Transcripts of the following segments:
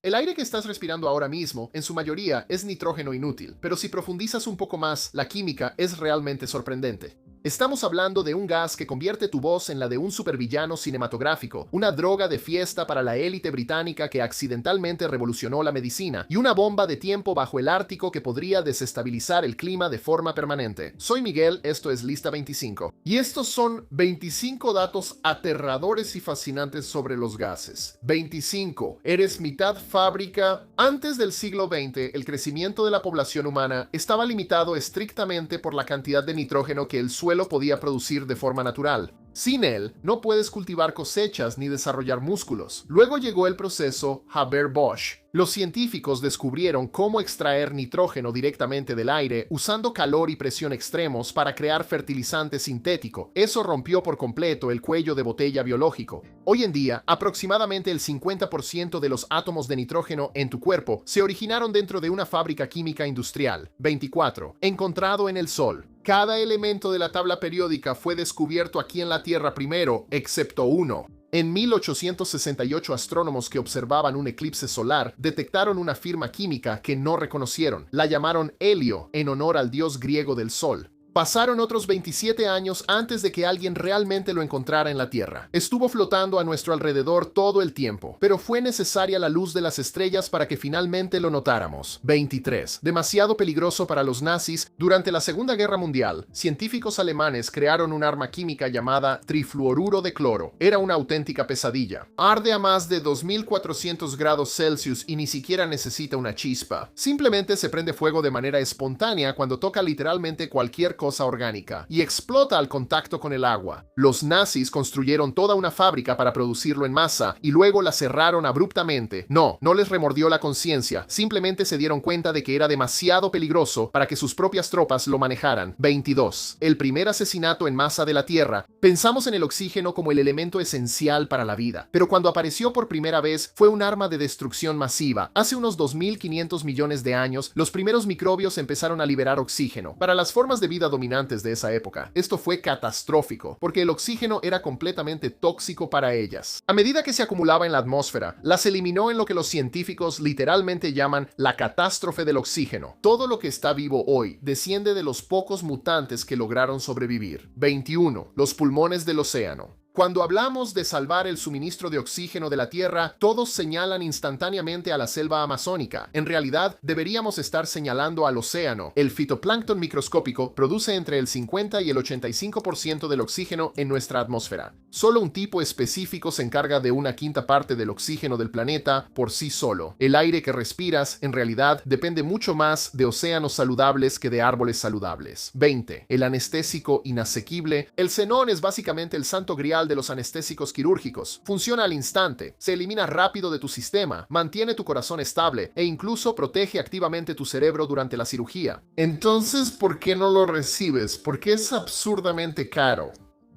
El aire que estás respirando ahora mismo, en su mayoría, es nitrógeno inútil, pero si profundizas un poco más, la química es realmente sorprendente. Estamos hablando de un gas que convierte tu voz en la de un supervillano cinematográfico, una droga de fiesta para la élite británica que accidentalmente revolucionó la medicina, y una bomba de tiempo bajo el Ártico que podría desestabilizar el clima de forma permanente. Soy Miguel, esto es Lista 25. Y estos son 25 datos aterradores y fascinantes sobre los gases. 25. Eres mitad fábrica. Antes del siglo XX, el crecimiento de la población humana estaba limitado estrictamente por la cantidad de nitrógeno que el suelo podía producir de forma natural. Sin él, no puedes cultivar cosechas ni desarrollar músculos. Luego llegó el proceso Haber-Bosch. Los científicos descubrieron cómo extraer nitrógeno directamente del aire usando calor y presión extremos para crear fertilizante sintético. Eso rompió por completo el cuello de botella biológico. Hoy en día, aproximadamente el 50% de los átomos de nitrógeno en tu cuerpo se originaron dentro de una fábrica química industrial. 24. Encontrado en el Sol. Cada elemento de la tabla periódica fue descubierto aquí en la Tierra primero, excepto uno. En 1868, astrónomos que observaban un eclipse solar detectaron una firma química que no reconocieron. La llamaron helio, en honor al dios griego del sol. Pasaron otros 27 años antes de que alguien realmente lo encontrara en la Tierra. Estuvo flotando a nuestro alrededor todo el tiempo, pero fue necesaria la luz de las estrellas para que finalmente lo notáramos. 23. Demasiado peligroso para los nazis. Durante la Segunda Guerra Mundial, científicos alemanes crearon un arma química llamada trifluoruro de cloro. Era una auténtica pesadilla. Arde a más de 2400 grados Celsius y ni siquiera necesita una chispa. Simplemente se prende fuego de manera espontánea cuando toca literalmente cualquier cosa orgánica y explota al contacto con el agua. Los nazis construyeron toda una fábrica para producirlo en masa y luego la cerraron abruptamente. No les remordió la conciencia, simplemente se dieron cuenta de que era demasiado peligroso para que sus propias tropas lo manejaran. 22. El primer asesinato en masa de la Tierra. Pensamos en el oxígeno como el elemento esencial para la vida, pero cuando apareció por primera vez fue un arma de destrucción masiva. Hace unos 2500 millones de años, los primeros microbios empezaron a liberar oxígeno. Para las formas de vida dominantes de esa época, esto fue catastrófico, porque el oxígeno era completamente tóxico para ellas. A medida que se acumulaba en la atmósfera, las eliminó en lo que los científicos literalmente llaman la catástrofe del oxígeno. Todo lo que está vivo hoy desciende de los pocos mutantes que lograron sobrevivir. 21. Los pulmones del océano. Cuando hablamos de salvar el suministro de oxígeno de la Tierra, todos señalan instantáneamente a la selva amazónica. En realidad, deberíamos estar señalando al océano. El fitoplancton microscópico produce entre el 50 y el 85% del oxígeno en nuestra atmósfera. Solo un tipo específico se encarga de una quinta parte del oxígeno del planeta por sí solo. El aire que respiras, en realidad, depende mucho más de océanos saludables que de árboles saludables. 20. El anestésico inasequible. El xenón es básicamente el santo grial de los anestésicos quirúrgicos. Funciona al instante, se elimina rápido de tu sistema, mantiene tu corazón estable e incluso protege activamente tu cerebro durante la cirugía. Entonces, ¿por qué no lo recibes? Porque es absurdamente caro.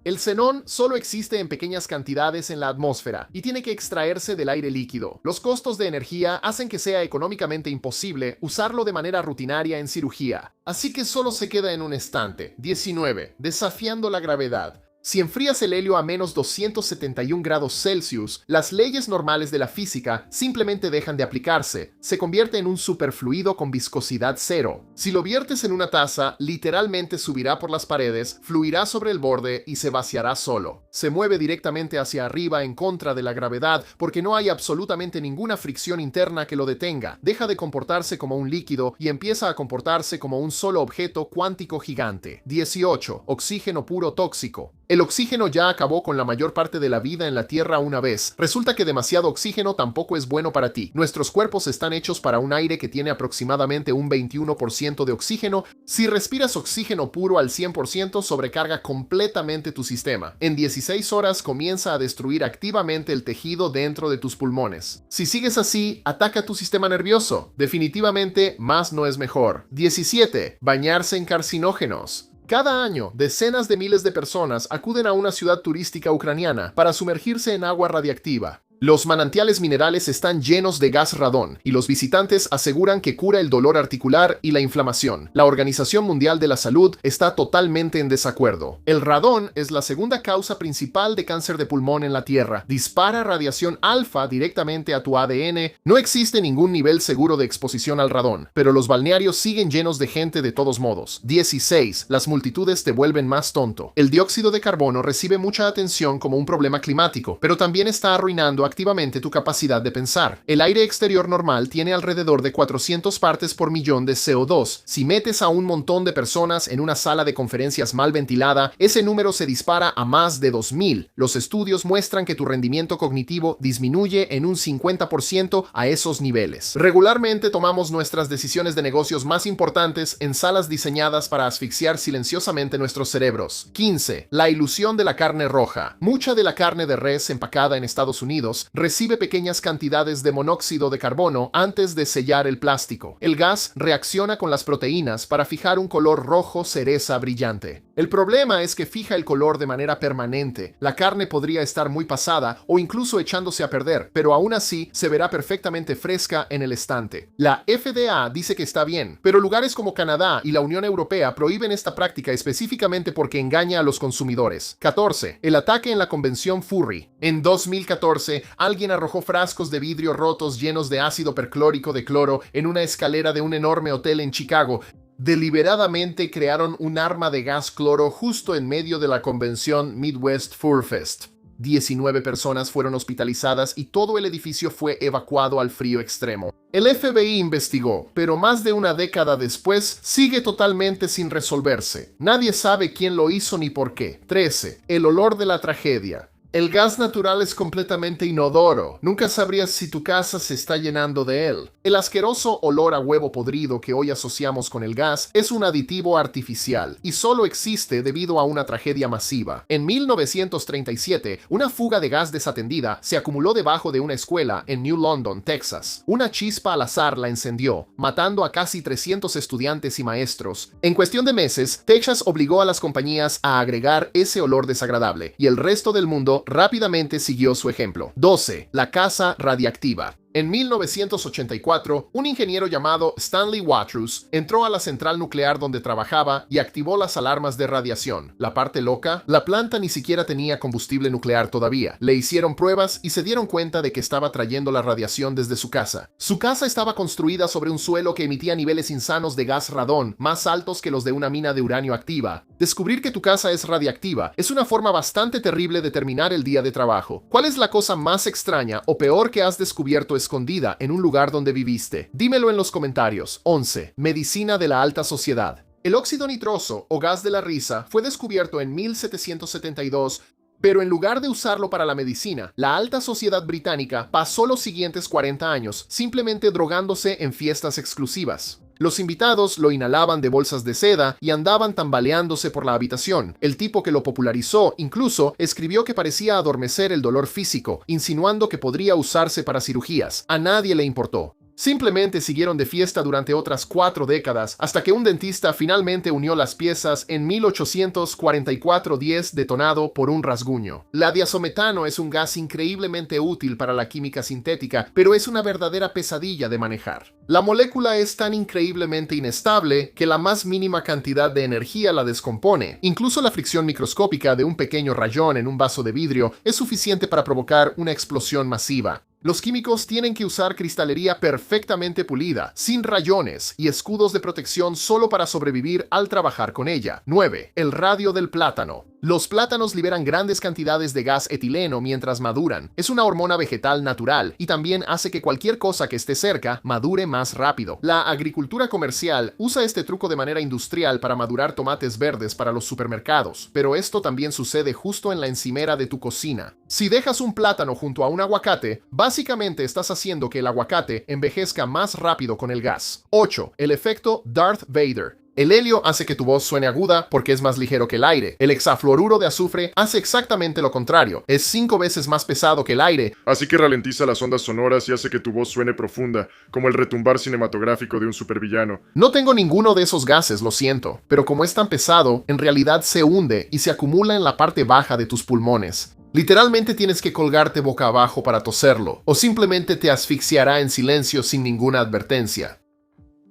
El xenón solo existe en pequeñas cantidades en la atmósfera y tiene que extraerse del aire líquido. Los costos de energía hacen que sea económicamente imposible usarlo de manera rutinaria en cirugía. Así que solo se queda en un estante. 19. Desafiando la gravedad. Si enfrías el helio a menos 271 grados Celsius, las leyes normales de la física simplemente dejan de aplicarse. Se convierte en un superfluido con viscosidad cero. Si lo viertes en una taza, literalmente subirá por las paredes, fluirá sobre el borde y se vaciará solo. Se mueve directamente hacia arriba en contra de la gravedad porque no hay absolutamente ninguna fricción interna que lo detenga. Deja de comportarse como un líquido y empieza a comportarse como un solo objeto cuántico gigante. 18. Oxígeno puro tóxico. El oxígeno ya acabó con la mayor parte de la vida en la Tierra una vez. Resulta que demasiado oxígeno tampoco es bueno para ti. Nuestros cuerpos están hechos para un aire que tiene aproximadamente un 21% de oxígeno. Si respiras oxígeno puro al 100%, sobrecarga completamente tu sistema. En 16 horas comienza a destruir activamente el tejido dentro de tus pulmones. Si sigues así, ataca tu sistema nervioso. Definitivamente, más no es mejor. 17. Bañarse en carcinógenos. Cada año, decenas de miles de personas acuden a una ciudad turística ucraniana para sumergirse en agua radiactiva. Los manantiales minerales están llenos de gas radón y los visitantes aseguran que cura el dolor articular y la inflamación. La Organización Mundial de la Salud está totalmente en desacuerdo. El radón es la segunda causa principal de cáncer de pulmón en la Tierra. Dispara radiación alfa directamente a tu ADN. No existe ningún nivel seguro de exposición al radón, pero los balnearios siguen llenos de gente de todos modos. 16. Las multitudes te vuelven más tonto. El dióxido de carbono recibe mucha atención como un problema climático, pero también está arruinando activamente tu capacidad de pensar. El aire exterior normal tiene alrededor de 400 partes por millón de CO2. Si metes a un montón de personas en una sala de conferencias mal ventilada, ese número se dispara a más de 2000. Los estudios muestran que tu rendimiento cognitivo disminuye en un 50% a esos niveles. Regularmente tomamos nuestras decisiones de negocios más importantes en salas diseñadas para asfixiar silenciosamente nuestros cerebros. 15. La ilusión de la carne roja. Mucha de la carne de res empacada en Estados Unidos recibe pequeñas cantidades de monóxido de carbono antes de sellar el plástico. El gas reacciona con las proteínas para fijar un color rojo cereza brillante. El problema es que fija el color de manera permanente. La carne podría estar muy pasada o incluso echándose a perder, pero aún así se verá perfectamente fresca en el estante. La FDA dice que está bien, pero lugares como Canadá y la Unión Europea prohíben esta práctica específicamente porque engaña a los consumidores. 14. El ataque en la convención Furry. En 2014, alguien arrojó frascos de vidrio rotos llenos de ácido perclórico de cloro en una escalera de un enorme hotel en Chicago. Deliberadamente crearon un arma de gas cloro justo en medio de la convención Midwest Furfest. 19 personas fueron hospitalizadas y todo el edificio fue evacuado al frío extremo. El FBI investigó, pero más de una década después sigue totalmente sin resolverse. Nadie sabe quién lo hizo ni por qué. 13. El olor de la tragedia. El gas natural es completamente inodoro. Nunca sabrías si tu casa se está llenando de él. El asqueroso olor a huevo podrido que hoy asociamos con el gas es un aditivo artificial y solo existe debido a una tragedia masiva. En 1937, una fuga de gas desatendida se acumuló debajo de una escuela en New London, Texas. Una chispa al azar la encendió, matando a casi 300 estudiantes y maestros. En cuestión de meses, Texas obligó a las compañías a agregar ese olor desagradable y el resto del mundo rápidamente siguió su ejemplo. 12. La casa radiactiva. En 1984, un ingeniero llamado Stanley Watrous entró a la central nuclear donde trabajaba y activó las alarmas de radiación. La parte loca, la planta ni siquiera tenía combustible nuclear todavía. Le hicieron pruebas y se dieron cuenta de que estaba trayendo la radiación desde su casa. Su casa estaba construida sobre un suelo que emitía niveles insanos de gas radón, más altos que los de una mina de uranio activa. Descubrir que tu casa es radiactiva es una forma bastante terrible de terminar el día de trabajo. ¿Cuál es la cosa más extraña o peor que has descubierto escondida en un lugar donde viviste? Dímelo en los comentarios. 11. Medicina de la alta sociedad. El óxido nitroso o gas de la risa fue descubierto en 1772, pero en lugar de usarlo para la medicina, la alta sociedad británica pasó los siguientes 40 años simplemente drogándose en fiestas exclusivas. Los invitados lo inhalaban de bolsas de seda y andaban tambaleándose por la habitación. El tipo que lo popularizó incluso escribió que parecía adormecer el dolor físico, insinuando que podría usarse para cirugías. A nadie le importó. Simplemente siguieron de fiesta durante otras 4 décadas hasta que un dentista finalmente unió las piezas en 1844-10 detonado por un rasguño. La diazometano es un gas increíblemente útil para la química sintética, pero es una verdadera pesadilla de manejar. La molécula es tan increíblemente inestable que la más mínima cantidad de energía la descompone. Incluso la fricción microscópica de un pequeño rayón en un vaso de vidrio es suficiente para provocar una explosión masiva. Los químicos tienen que usar cristalería perfectamente pulida, sin rayones y escudos de protección solo para sobrevivir al trabajar con ella. 9. El radio del plátano. Los plátanos liberan grandes cantidades de gas etileno mientras maduran. Es una hormona vegetal natural y también hace que cualquier cosa que esté cerca madure más rápido. La agricultura comercial usa este truco de manera industrial para madurar tomates verdes para los supermercados, pero esto también sucede justo en la encimera de tu cocina. Si dejas un plátano junto a un aguacate, básicamente estás haciendo que el aguacate envejezca más rápido con el gas. 8. El efecto Darth Vader. El helio hace que tu voz suene aguda porque es más ligero que el aire. El hexafluoruro de azufre hace exactamente lo contrario. Es 5 veces más pesado que el aire. Así que ralentiza las ondas sonoras y hace que tu voz suene profunda, como el retumbar cinematográfico de un supervillano. No tengo ninguno de esos gases, lo siento, pero como es tan pesado, en realidad se hunde y se acumula en la parte baja de tus pulmones. Literalmente tienes que colgarte boca abajo para toserlo, o simplemente te asfixiará en silencio sin ninguna advertencia.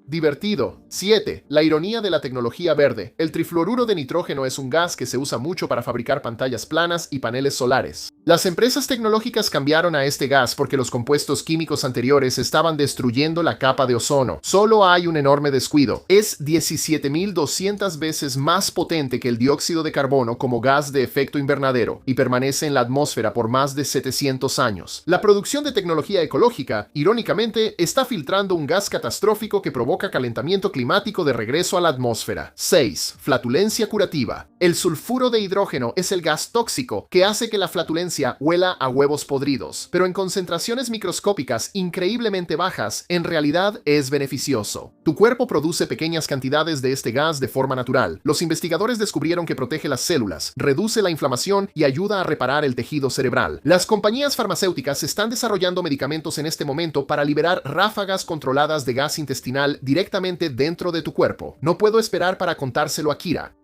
Divertido. 7. La ironía de la tecnología verde. El trifluoruro de nitrógeno es un gas que se usa mucho para fabricar pantallas planas y paneles solares. Las empresas tecnológicas cambiaron a este gas porque los compuestos químicos anteriores estaban destruyendo la capa de ozono. Solo hay un enorme descuido. Es 17.200 veces más potente que el dióxido de carbono como gas de efecto invernadero y permanece en la atmósfera por más de 700 años. La producción de tecnología ecológica, irónicamente, está filtrando un gas catastrófico que provoca calentamiento climático de regreso a la atmósfera. 6. Flatulencia curativa. El sulfuro de hidrógeno es el gas tóxico que hace que la flatulencia huela a huevos podridos, pero en concentraciones microscópicas increíblemente bajas, en realidad es beneficioso. Tu cuerpo produce pequeñas cantidades de este gas de forma natural. Los investigadores descubrieron que protege las células, reduce la inflamación y ayuda a reparar el tejido cerebral. Las compañías farmacéuticas están desarrollando medicamentos en este momento para liberar ráfagas controladas de gas intestinal directamente dentro de tu cuerpo. No puedo esperar para contárselo a Kira.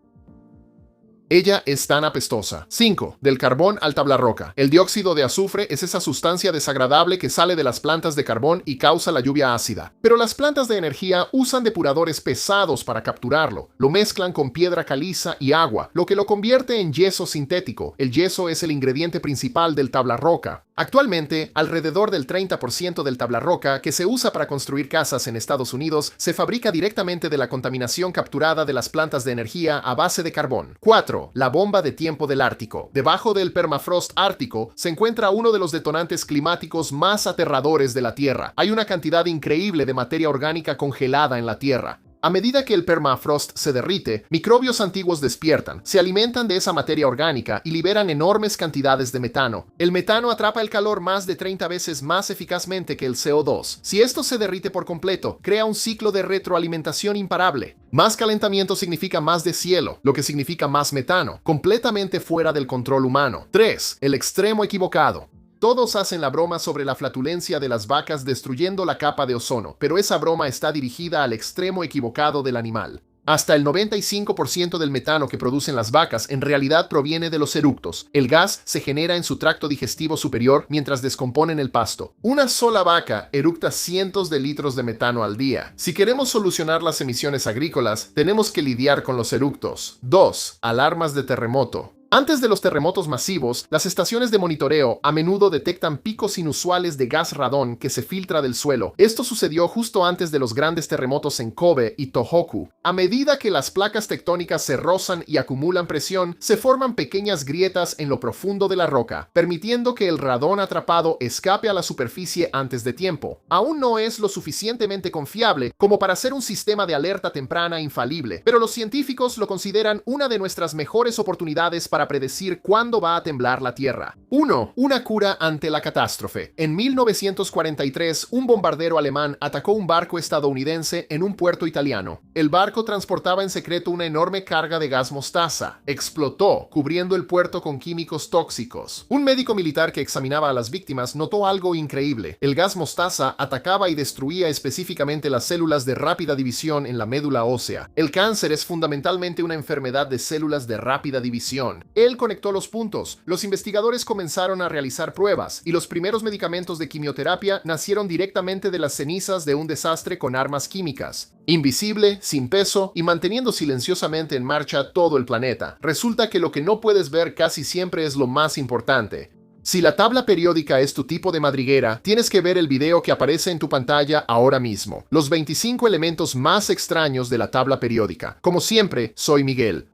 Ella es tan apestosa. 5. Del carbón al tablarroca. El dióxido de azufre es esa sustancia desagradable que sale de las plantas de carbón y causa la lluvia ácida. Pero las plantas de energía usan depuradores pesados para capturarlo. Lo mezclan con piedra caliza y agua, lo que lo convierte en yeso sintético. El yeso es el ingrediente principal del tablarroca. Actualmente, alrededor del 30% del tablarroca que se usa para construir casas en Estados Unidos se fabrica directamente de la contaminación capturada de las plantas de energía a base de carbón. 4. La bomba de tiempo del Ártico. Debajo del permafrost ártico se encuentra uno de los detonantes climáticos más aterradores de la Tierra. Hay una cantidad increíble de materia orgánica congelada en la Tierra. A medida que el permafrost se derrite, microbios antiguos despiertan, se alimentan de esa materia orgánica y liberan enormes cantidades de metano. El metano atrapa el calor más de 30 veces más eficazmente que el CO2. Si esto se derrite por completo, crea un ciclo de retroalimentación imparable. Más calentamiento significa más deshielo, lo que significa más metano, completamente fuera del control humano. 3. El extremo equivocado. Todos hacen la broma sobre la flatulencia de las vacas destruyendo la capa de ozono, pero esa broma está dirigida al extremo equivocado del animal. Hasta el 95% del metano que producen las vacas en realidad proviene de los eructos. El gas se genera en su tracto digestivo superior mientras descomponen el pasto. Una sola vaca eructa cientos de litros de metano al día. Si queremos solucionar las emisiones agrícolas, tenemos que lidiar con los eructos. 2. Alarmas de terremoto. Antes de los terremotos masivos, las estaciones de monitoreo a menudo detectan picos inusuales de gas radón que se filtra del suelo. Esto sucedió justo antes de los grandes terremotos en Kobe y Tohoku. A medida que las placas tectónicas se rozan y acumulan presión, se forman pequeñas grietas en lo profundo de la roca, permitiendo que el radón atrapado escape a la superficie antes de tiempo. Aún no es lo suficientemente confiable como para ser un sistema de alerta temprana infalible, pero los científicos lo consideran una de nuestras mejores oportunidades para predecir cuándo va a temblar la Tierra. 1. Una cura ante la catástrofe. En 1943, un bombardero alemán atacó un barco estadounidense en un puerto italiano. El barco transportaba en secreto una enorme carga de gas mostaza. Explotó, cubriendo el puerto con químicos tóxicos. Un médico militar que examinaba a las víctimas notó algo increíble. El gas mostaza atacaba y destruía específicamente las células de rápida división en la médula ósea. El cáncer es fundamentalmente una enfermedad de células de rápida división. Él conectó los puntos. Los investigadores comenzaron a realizar pruebas y los primeros medicamentos de quimioterapia nacieron directamente de las cenizas de un desastre con armas químicas. Invisible, sin peso y manteniendo silenciosamente en marcha todo el planeta. Resulta que lo que no puedes ver casi siempre es lo más importante. Si la tabla periódica es tu tipo de madriguera, tienes que ver el video que aparece en tu pantalla ahora mismo. Los 25 elementos más extraños de la tabla periódica. Como siempre, soy Miguel.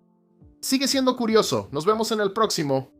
Sigue siendo curioso. Nos vemos en el próximo.